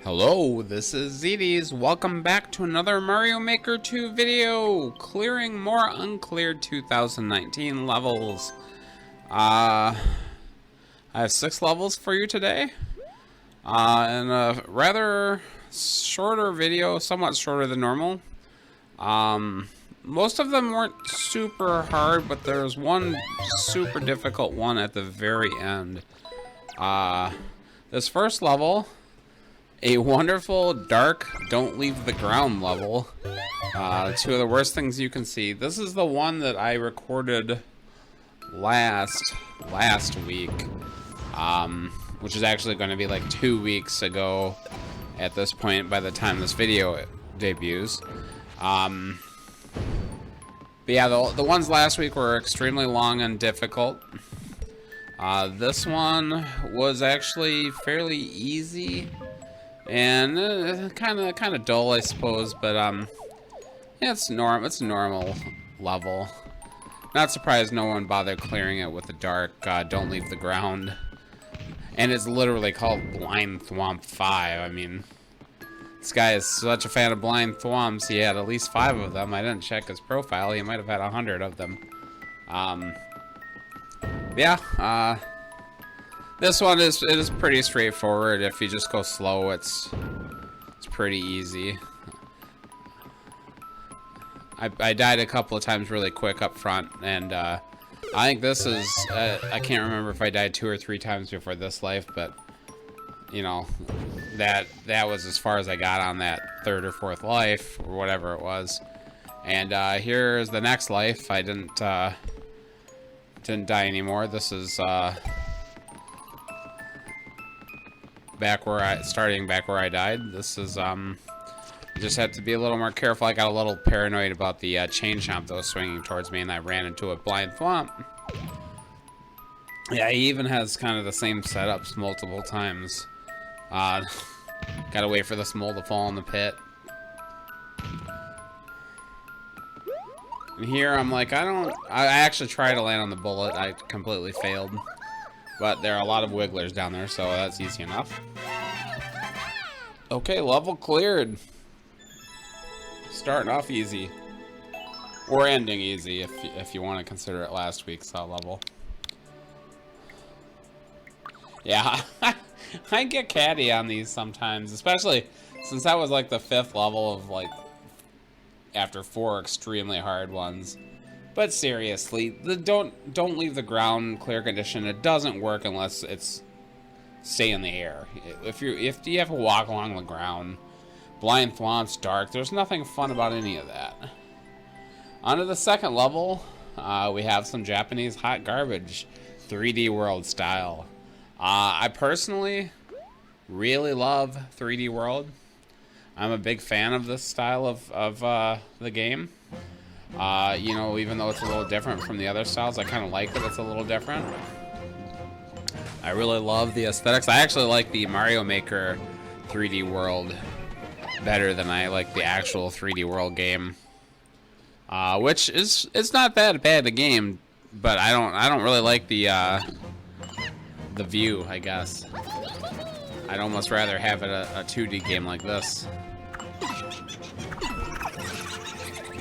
Hello, this is Egads. Welcome back to another Mario Maker 2 video, clearing more Uncleared 2019 levels. I have 6 levels for you today, and a rather shorter video, somewhat shorter than normal. Most of them weren't super hard, but there's one super difficult one at the very end. This first level, a wonderful, dark, don't leave the ground level. Two of the worst things you can see. This is the one that I recorded last week, which is actually going to be like 2 weeks ago at this point by the time this video debuts. But yeah, the ones last week were extremely long and difficult. This one was actually fairly easy. And kind of dull, I suppose, but yeah, it's a normal level. Not surprised no one bothered clearing it with the dark. Don't leave the ground, and it's literally called Blind Thwomp 5. I mean, this guy is such a fan of blind thwomps. He had at least 5 of them. I didn't check his profile. He might have had 100 of them. Yeah. This one is pretty straightforward. If you just go slow, it's pretty easy. I died a couple of times really quick up front, and I think this is I can't remember if I died 2 or 3 times before this life, but you know, that was as far as I got on that 3rd or 4th life or whatever it was. And here's the next life. I didn't die anymore. This is starting back where I died. This is you just have to be a little more careful. I got a little paranoid about the chain chomp that was swinging towards me, and I ran into a blind thwomp. Yeah, he even has kind of the same setups multiple times. Gotta wait for this mole to fall in the pit. And here I'm like, I actually tried to land on the bullet. I completely failed. But there are a lot of wigglers down there, so that's easy enough. Okay, level cleared. Starting off easy. Or ending easy, if you want to consider it last week's level. Yeah, I get catty on these sometimes, especially since that was like the 5th level of like after 4 extremely hard ones. But seriously, the don't leave the ground clear condition. It doesn't work unless it's stay in the air. If you have to walk along the ground, blind thwomps, dark, there's nothing fun about any of that. On to the second level, we have some Japanese hot garbage, 3D World style. I personally really love 3D World. I'm a big fan of this style of the game. You know, even though it's a little different from the other styles, I kind of like that it's a little different. I really love the aesthetics. I actually like the Mario Maker 3D World better than I like the actual 3D World game. Which is, it's not that bad a game, but I don't really like the view, I guess. I'd almost rather have it a 2D game like this.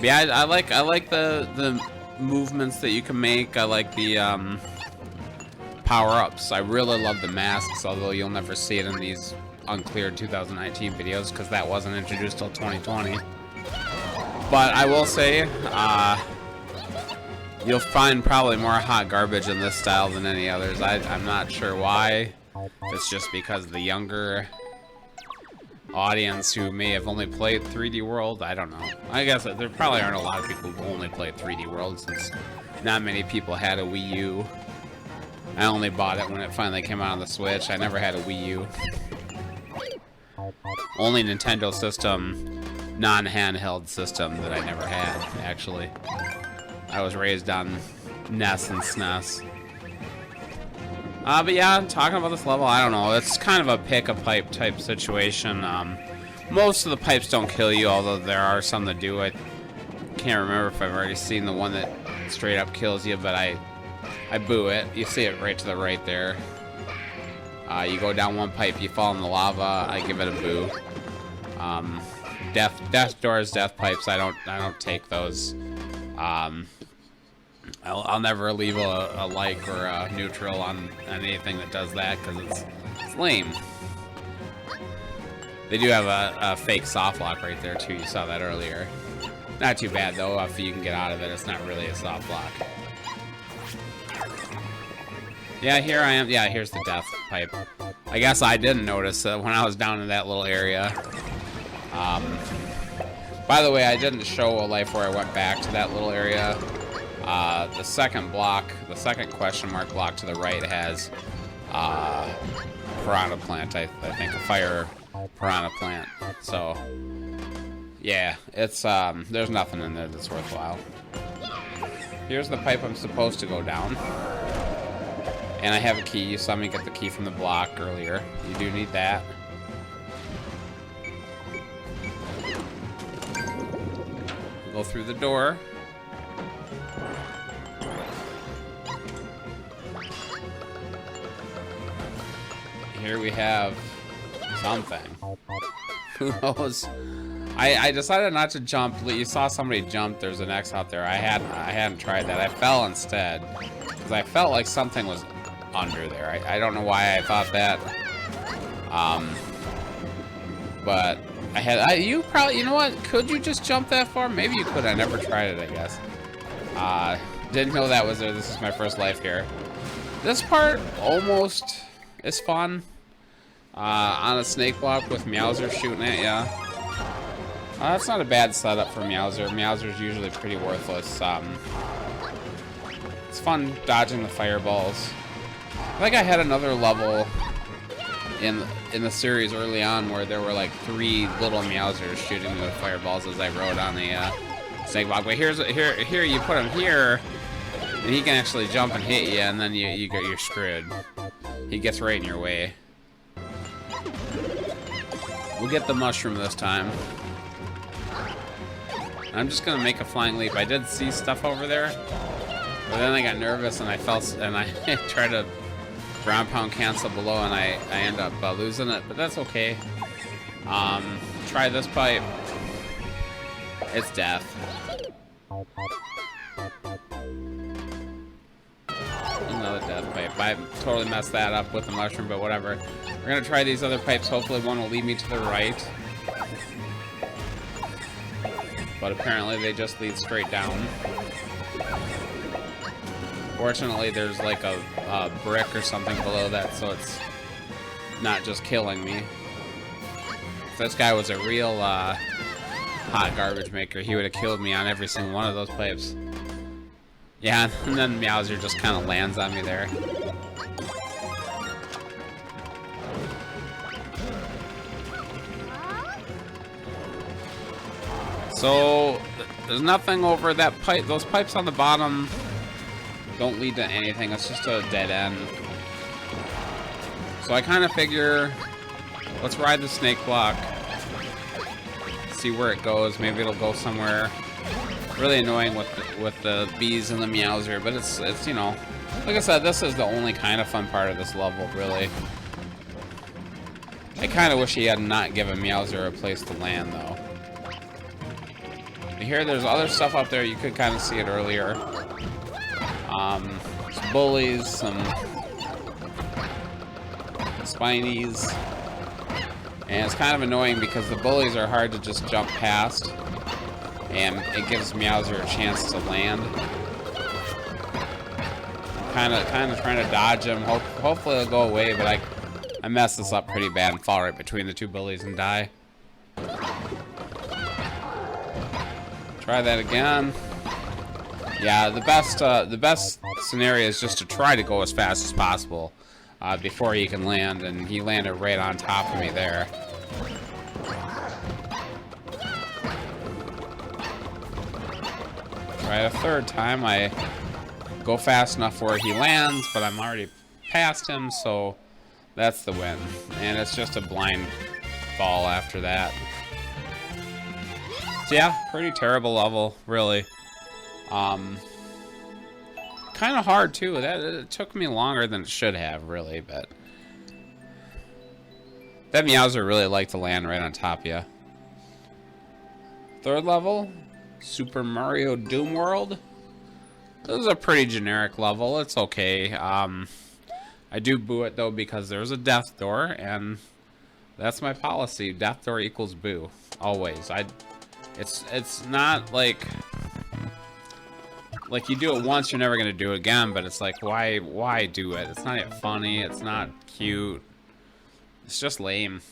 Yeah, I like the movements that you can make. I like the power-ups. I really love the masks, although you'll never see it in these Uncleared 2019 videos because that wasn't introduced till 2020. But I will say, you'll find probably more hot garbage in this style than any others. I'm not sure why. It's just because of the younger audience who may have only played 3D World. I don't know. I guess there probably aren't a lot of people who only played 3D World, since not many people had a Wii U. I only bought it when it finally came out on the Switch. I never had a Wii U. Only Nintendo system, non-handheld system that I never had, actually. I was raised on NES and SNES. But yeah, talking about this level, I don't know. It's kind of a pick-a-pipe type situation. Most of the pipes don't kill you, although there are some that do. I can't remember if I've already seen the one that straight up kills you, but I boo it. You see it right to the right there. You go down one pipe, you fall in the lava. I give it a boo. Death doors, death pipes. I don't take those. I'll never leave a like or a neutral on anything that does that because it's lame. They do have a fake soft lock right there too. You saw that earlier. Not too bad though. If you can get out of it, it's not really a soft lock. Yeah, here I am. Yeah, here's the death pipe. I guess I didn't notice when I was down in that little area. By the way, I didn't show a life where I went back to that little area. The second block, the second question mark block to the right has piranha plant. I think a fire piranha plant. So yeah, it's there's nothing in there that's worthwhile. Here's the pipe I'm supposed to go down. And I have a key. You saw me get the key from the block earlier. You do need that. Go through the door. Here we have something. Who knows? I decided not to jump. You saw somebody jump. There's an X out there. I hadn't tried that. I fell instead because I felt like something was under there. I don't know why I thought that. But you probably, you know what? Could you just jump that far? Maybe you could. I never tried it, I guess. Didn't know that was there. This is my first life here. This part almost is fun. On a snake block with Meowser shooting at ya. That's not a bad setup for Meowser. Meowser's usually pretty worthless. It's fun dodging the fireballs. I think I had another level in the series early on where there were like 3 little Meowsers shooting the fireballs as I rode on the snake block. But here you put him here, and he can actually jump and hit you, and then you're screwed. He gets right in your way. We'll get the mushroom this time. I'm just gonna make a flying leap. I did see stuff over there, but then I got nervous and I fell, and I tried to ground pound cancel below, and I end up losing it, but that's okay. Try this pipe. It's death. Another death pipe. I totally messed that up with the mushroom, but whatever. We're gonna try these other pipes. Hopefully one will lead me to the right. But apparently they just lead straight down. Fortunately, there's like a brick or something below that, so it's not just killing me. If this guy was a real hot garbage maker, he would have killed me on every single one of those pipes. Yeah, and then Meowser just kind of lands on me there. So there's nothing over that pipe. Those pipes on the bottom don't lead to anything. It's just a dead end. So I kind of figure, let's ride the snake block, see where it goes. Maybe it'll go somewhere. Really annoying with the bees and the Meowser, but it's you know, like I said, this is the only kind of fun part of this level, really. I kind of wish he had not given Meowser a place to land, though. Here, there's other stuff up there. You could kind of see it earlier. Some bullies, some spinies. And it's kind of annoying because the bullies are hard to just jump past. And it gives Meowser a chance to land. I'm kind of trying to dodge him. Hopefully it'll go away, but I messed this up pretty bad and fall right between the 2 bullies and die. Try that again. Yeah, the best scenario is just to try to go as fast as possible before he can land, and he landed right on top of me there. Try it a third time. I go fast enough where he lands, but I'm already past him, so that's the win. And it's just a blind fall after that. So yeah, pretty terrible level, really. Kind of hard too. It took me longer than it should have, really, but That Meowser really like to land right on top of you. Third level, Super Mario Doom World. This is a pretty generic level. It's okay. I do boo it though because there's a death door, and that's my policy. Death door equals boo, always. It's not like you do it once, you're never gonna do it again. But it's like, why do it? It's not even funny. It's not cute. It's just lame.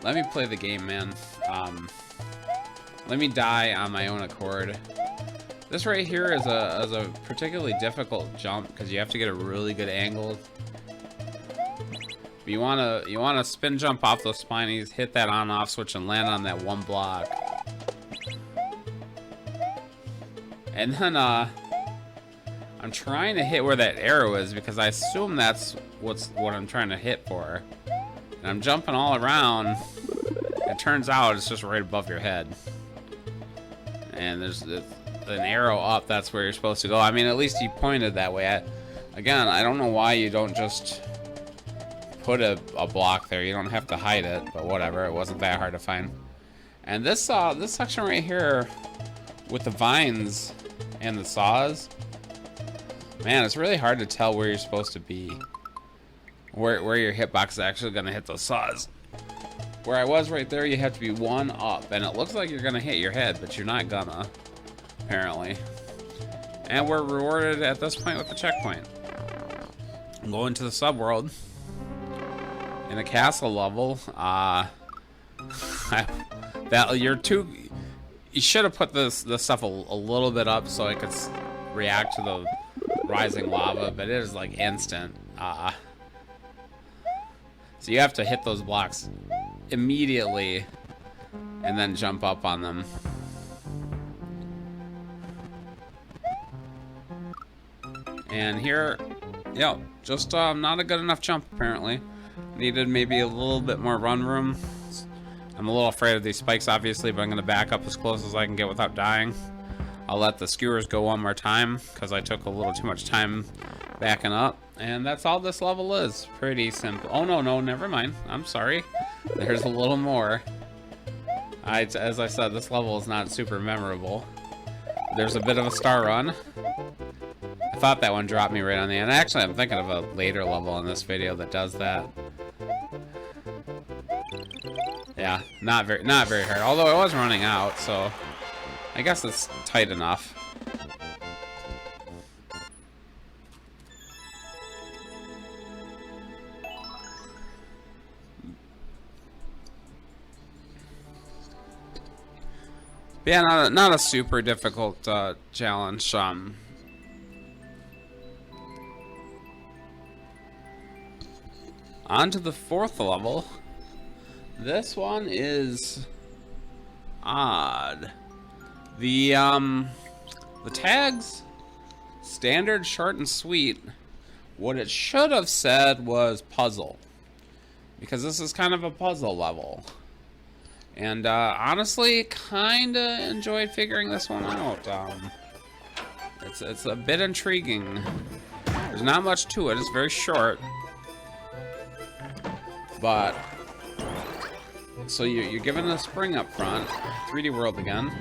Let me play the game, man. Let me die on my own accord. This right here is a particularly difficult jump because you have to get a really good angle. But you wanna spin jump off those spinies, hit that on/off switch, and land on that one block. And then I'm trying to hit where that arrow is because I assume that's what I'm trying to hit for. And I'm jumping all around. It turns out it's just right above your head. And there's an arrow up. That's where you're supposed to go. I mean, at least he pointed that way. Again, I don't know why you don't just put a block there. You don't have to hide it, but whatever. It wasn't that hard to find. And this section right here with the vines and the saws, man, it's really hard to tell where you're supposed to be. Where your hitbox is actually going to hit those saws. Where I was right there, you have to be one up, and it looks like you're going to hit your head, but you're not gonna, apparently. And we're rewarded at this point with the checkpoint. I'm going to the subworld. In a castle level, you should have put this stuff a little bit up so it could react to the rising lava, but it is like instant. So you have to hit those blocks immediately and then jump up on them. And here, yeah, just not a good enough jump apparently. Needed maybe a little bit more run room. I'm a little afraid of these spikes obviously, but I'm going to back up as close as I can get without dying. I'll let the skewers go one more time because I took a little too much time backing up. And that's all this level is. Pretty simple. Oh, no, never mind. I'm sorry. There's a little more. As I said, this level is not super memorable. There's a bit of a star run. I thought that one dropped me right on the end. Actually, I'm thinking of a later level in this video that does that. Yeah, not very hard. Although I was running out, so I guess it's tight enough. Yeah, not a super difficult challenge. On to the fourth level. This one is odd. The tags, standard, short, and sweet. What it should have said was puzzle, because this is kind of a puzzle level. And honestly, kinda enjoyed figuring this one out. It's a bit intriguing. There's not much to it. It's very short. But so you're given a spring up front. 3D world again.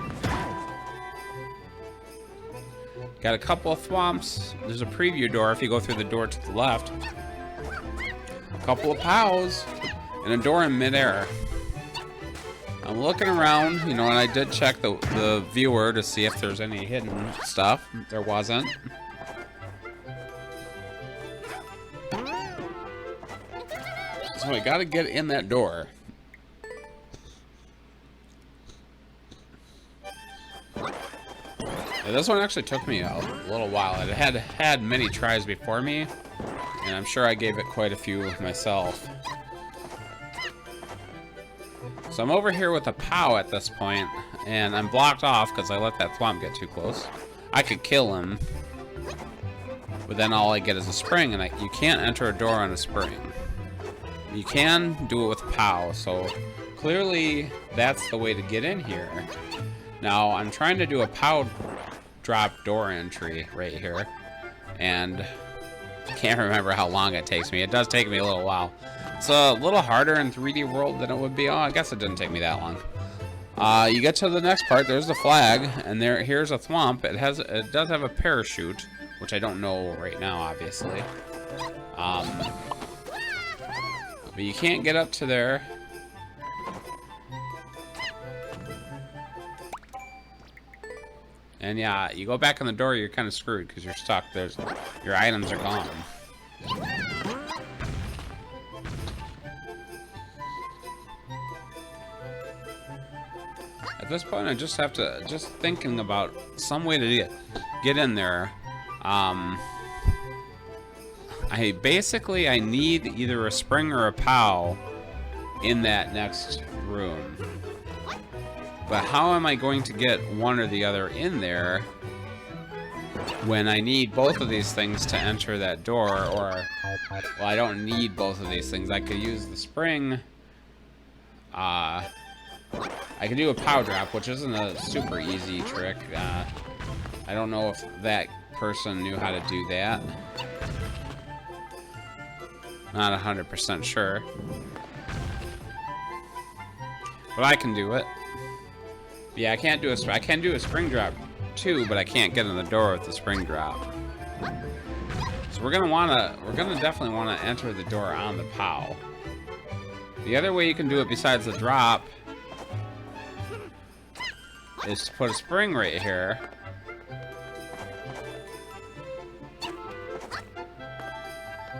Got a couple of thwomps. There's a preview door if you go through the door to the left. A couple of pows and a door in midair. I'm looking around, you know, and I did check the viewer to see if there's any hidden stuff. There wasn't. So I gotta get in that door. Yeah, this one actually took me a little while. It had many tries before me, and I'm sure I gave it quite a few myself. So I'm over here with a POW at this point, and I'm blocked off because I let that thwomp get too close. I could kill him, but then all I get is a spring, and you can't enter a door on a spring. You can do it with a POW, so clearly that's the way to get in here. Now, I'm trying to do a POW drop door entry right here, and I can't remember how long it takes me. It does take me a little while. It's a little harder in 3D World than it would be. Oh, I guess it didn't take me that long. You get to the next part. There's the flag, and here's a thwomp. It does have a parachute, which I don't know right now, obviously. But you can't get up to there. And yeah, you go back in the door, you're kind of screwed because you're stuck. Your items are gone. At this point, I just have to, thinking about some way to get in there. I need either a spring or a POW in that next room. But how am I going to get one or the other in there when I need both of these things to enter that door? Or, well, I don't need both of these things. I could use the spring. I could do a POW drop, which isn't a super easy trick. I don't know if that person knew how to do that. Not 100% sure. But I can do it. Yeah, I can do a spring drop too, but I can't get in the door with the spring drop. So we're gonna definitely wanna enter the door on the POW. The other way you can do it besides the drop is to put a spring right here.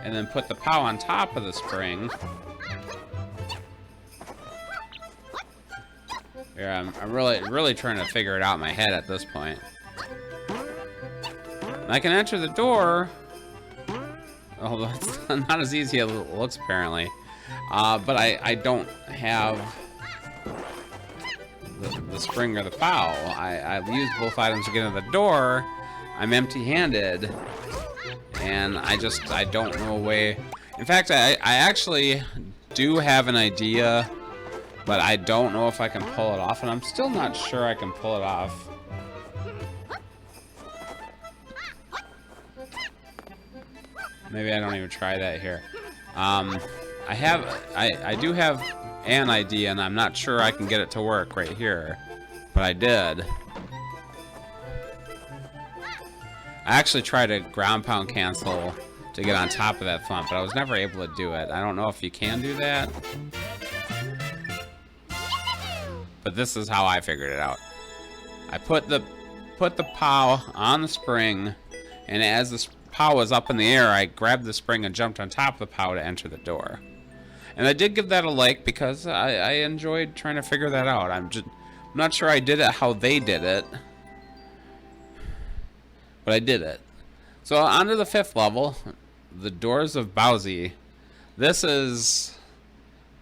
And then put the POW on top of the spring. Yeah, I'm really trying to figure it out in my head at this point. And I can enter the door. Oh, that's not as easy as it looks apparently. But I don't have the spring or the POW. I used both items to get in the door. I'm empty-handed, and I don't know a way. In fact, I actually do have an idea, but I don't know if I can pull it off, and I'm still not sure I can pull it off. Maybe I don't even try that here. I do have an idea, and I'm not sure I can get it to work right here, but I did. I actually tried to ground pound cancel to get on top of that thump, but I was never able to do it. I don't know if you can do that. But this is how I figured it out. I put the POW on the spring, and as the POW was up in the air, I grabbed the spring and jumped on top of the POW to enter the door. And I did give that a like because I enjoyed trying to figure that out. I'm not sure I did it how they did it, but I did it. So on to the 5th level, the Doors of Bowsy. This is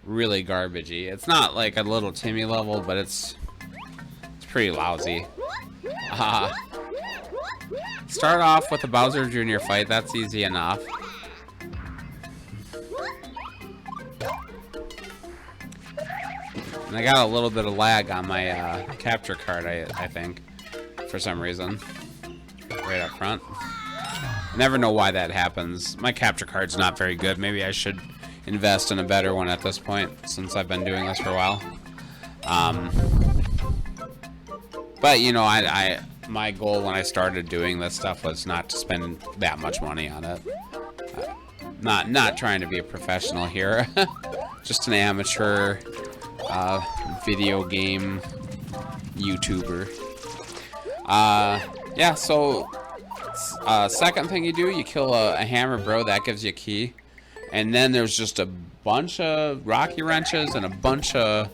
really garbagey. It's not like a little Timmy level, but it's pretty lousy. Start off with the Bowser Jr. fight. That's easy enough. And I got a little bit of lag on my capture card, I think, for some reason. Right up front. Never know why that happens. My capture card's not very good. Maybe I should invest in a better one at this point, since I've been doing this for a while. But you know, my goal when I started doing this stuff was not to spend that much money on it. Not trying to be a professional here. Just an amateur video game YouTuber. Yeah, so second thing you do, you kill a hammer bro. That gives you a key. And then there's just a bunch of Rocky Wrenches and a bunch of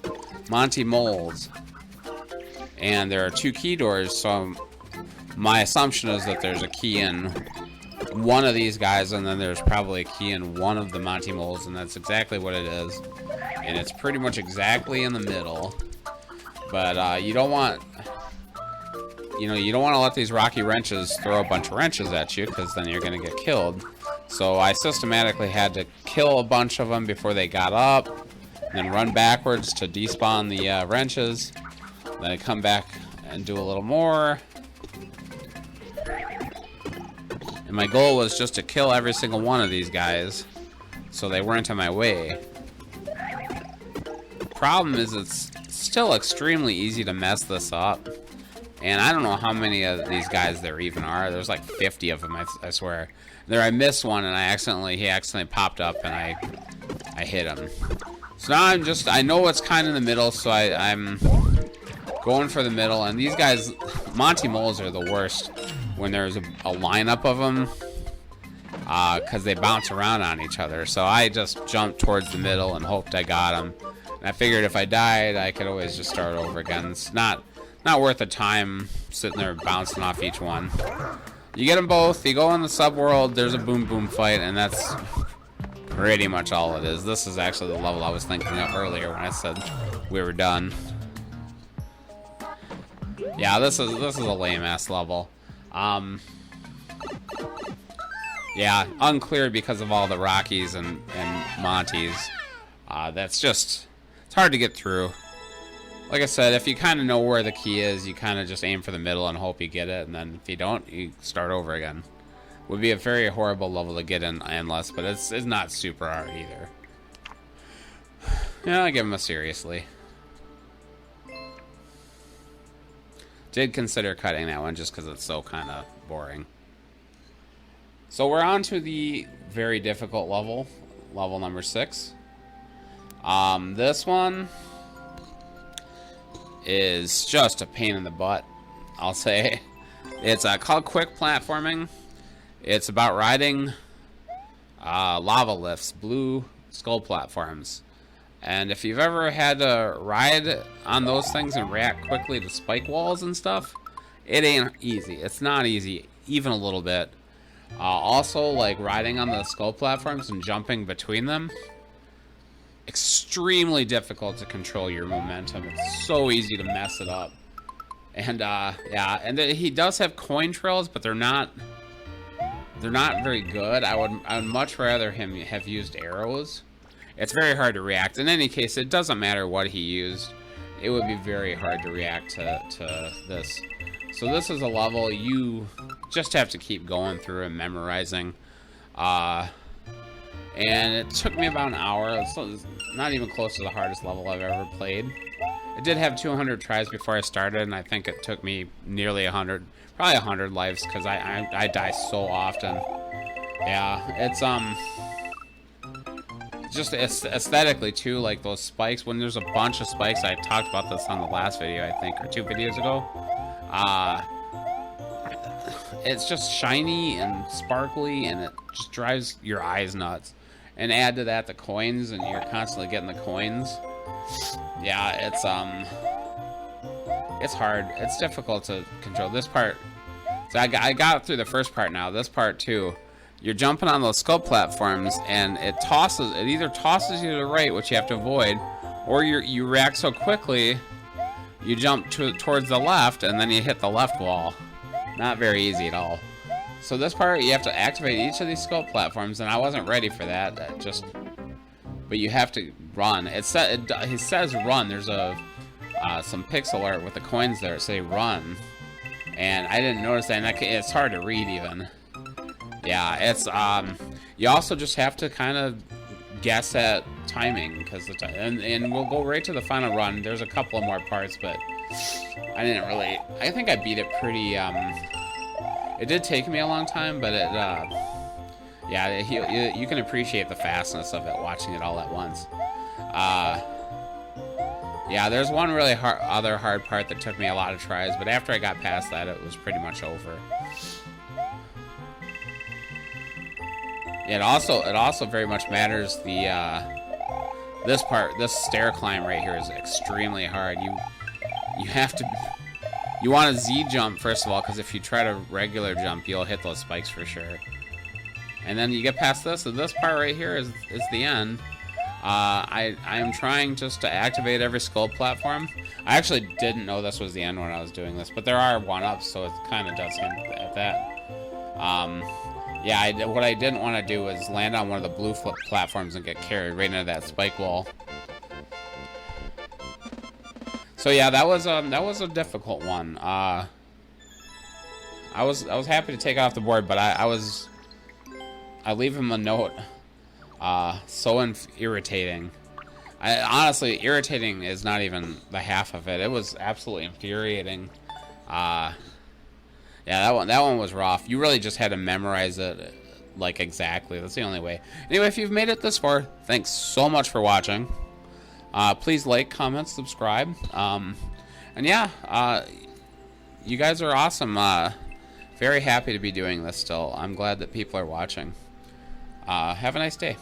Monty Moles. And there are 2 key doors, so my assumption is that there's a key in one of these guys, and then there's probably a key in one of the Monty Moles, and that's exactly what it is. And it's pretty much exactly in the middle. But you don't want... You know, you don't want to let these Rocky Wrenches throw a bunch of wrenches at you, because then you're going to get killed. So I systematically had to kill a bunch of them before they got up, and then run backwards to despawn the wrenches. Then I come back and do a little more. And my goal was just to kill every single one of these guys, so they weren't in my way. problem is it's still extremely easy to mess this up. And I don't know how many of these guys there even are. There's like 50 of them, I swear. There I missed one and he accidentally popped up and I hit him. So now I know what's kind of in the middle, so I'm going for the middle. And these guys, Monty Moles are the worst when there's a lineup of them. Because they bounce around on each other. So I just jumped towards the middle and hoped I got him. And I figured if I died, I could always just start over again. It's not worth the time sitting there bouncing off each one. You get them both, you go in the subworld, there's a boom boom fight, and that's pretty much all it is. This is actually the level I was thinking of earlier when I said we were done. Yeah, this is a lame-ass level. Yeah, uncleared because of all the Rockies and Monties. That's just, it's hard to get through. Like I said, if you kind of know where the key is, you kind of just aim for the middle and hope you get it, and then if you don't, you start over again. Would be a very horrible level to get in endless, but it's not super hard either. Yeah, I give him a seriously. Did consider cutting that one just because it's so kind of boring. So we're on to the very difficult level number 6. This one is just a pain in the butt, I'll say. It's called Quick Platforming. It's about riding lava lifts, blue skull platforms. And if you've ever had to ride on those things and react quickly to spike walls and stuff, it ain't easy. It's not easy, even a little bit. Also, like riding on the skull platforms and jumping between them, extremely difficult to control your momentum. It's so easy to mess it up. And yeah, and he does have coin trails, but they're not very good. I would much rather him have used arrows. It's very hard to react. In any case, it doesn't matter what he used. It would be very hard to react to this. So this is a level you just have to keep going through and memorizing. And it took me about an hour. It's not even close to the hardest level I've ever played. It did have 200 tries before I started, and I think it took me nearly 100, probably 100 lives, because I die so often. Yeah, it's just aesthetically too, like those spikes. When there's a bunch of spikes, I talked about this on the last video, I think, or 2 videos ago. It's just shiny and sparkly, and it just drives your eyes nuts. And add to that the coins, and you're constantly getting the coins. Yeah, it's hard. It's difficult to control this part. So I got through the first part now. This part too, you're jumping on those skull platforms, and it either tosses you to the right, which you have to avoid, or you react so quickly, you jump towards the left, and then you hit the left wall. Not very easy at all. So this part, you have to activate each of these skull platforms, and I wasn't ready for that. But you have to run. It says run. There's some pixel art with the coins there that say run, and I didn't notice that. And it's hard to read even. Yeah, it's you also just have to kind of guess at timing, because and we'll go right to the final run. There's a couple of more parts, but I think I beat it pretty. It did take me a long time, but yeah, you can appreciate the fastness of it watching it all at once. Yeah, there's one really other hard part that took me a lot of tries, but after I got past that, it was pretty much over. It also very much matters. This stair climb right here is extremely hard. You want to Z jump first of all, because if you try to regular jump, you'll hit those spikes for sure. And then you get past this, and this part right here is the end. I am trying just to activate every skull platform. I actually didn't know this was the end when I was doing this, but there are 1-ups, so it kind of does hint at that. Yeah, what I didn't want to do was land on one of the blue platforms and get carried right into that spike wall. So yeah, that was a difficult one. I was happy to take it off the board, but I leave him a note. So irritating. Honestly, irritating is not even the half of it. It was absolutely infuriating. Yeah, that one was rough. You really just had to memorize it, like, exactly. That's the only way. Anyway, if you've made it this far, thanks so much for watching. Please like, comment, subscribe. And yeah, you guys are awesome. Very happy to be doing this still. I'm glad that people are watching. Have a nice day.